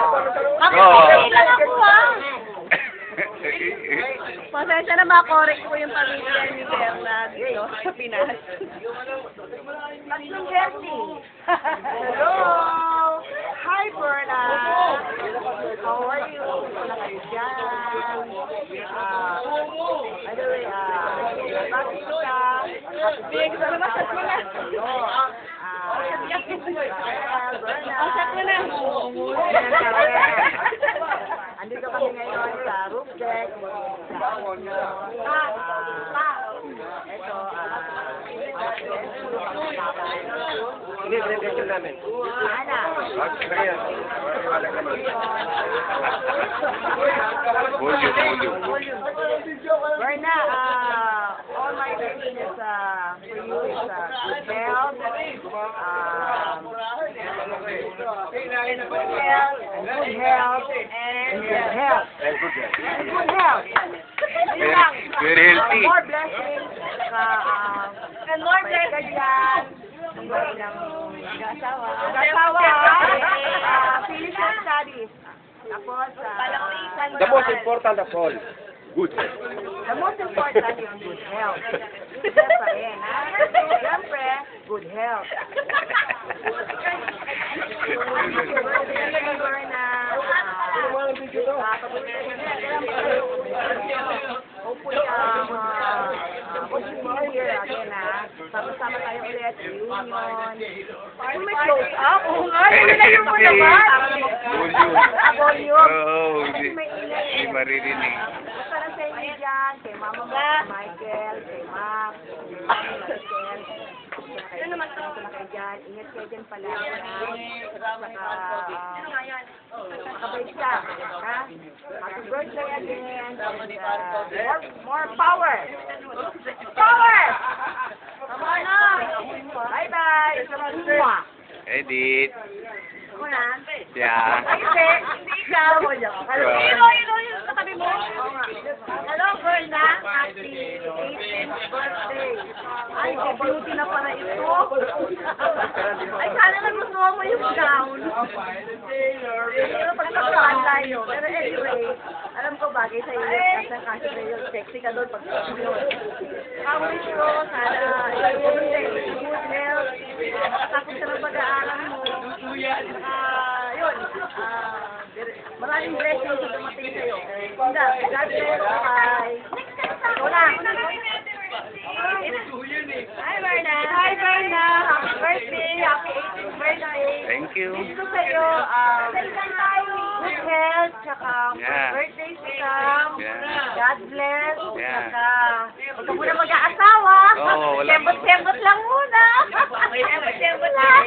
Makikorek lang ako Pasensya na makorek ko yung pamilya ni Berna dito sa Pinas. Tatlong Jessie. Hello! Hi, Berna! How are you? Wala kayo dyan. By the way, bakit ka? Big, sana masat mo na. Berna. Masat mo na. Andito kami ngayon sa roof deck. Ito, Hindi, pinag-picture namin. Ana. Berna, all my wishes is for you is good health, good health. Very healthy. More blessings, and more blessings yan. Gasawa, finish your studies. Tapos, The most important of all, good health. the most important is good health. Siyempre, Siyempre, good health. Hopefully, here again, sama-sama tayo ulit, reunion. Kung may close up, oo nga, nilagay mo naman. Volume. Oo, hindi maririnig. Para sa inyo dyan, kay Mama Michael, kay Max, kay Michael. Ano naman ito? Kayo dyan, ingat kayo dyan pala. Makabait ka. Happy birthday again. More power. Power! Come on na. Bye-bye. Edit. Ako na. Yeah. Ay, hindi ikaw. Hello, yung katabi mo. Hello, girl na. Happy 18th birthday. Ay, beauty na pala ito. Ay, sana nagustuhan mo yung gown. Pero pagkakalaan tayo. Pero anyway, alam ko bagay sa iyo. Kasi yung sexy ka doon pag wish ko, sana good health. Tapos sa pag-aaral mo. Yun. Maraming blessings na dumating sa'yo. God bless. Bye. Wala. Hi, Berna. Hi, Berna. Happy birthday. Happy 18th birthday. Thank you. Gusto sa'yo, good health, tsaka birthday to come. God bless. Tsaka, huwag ka muna mag-aasawa. Sembot-sembot lang muna. Sembot-sembot lang.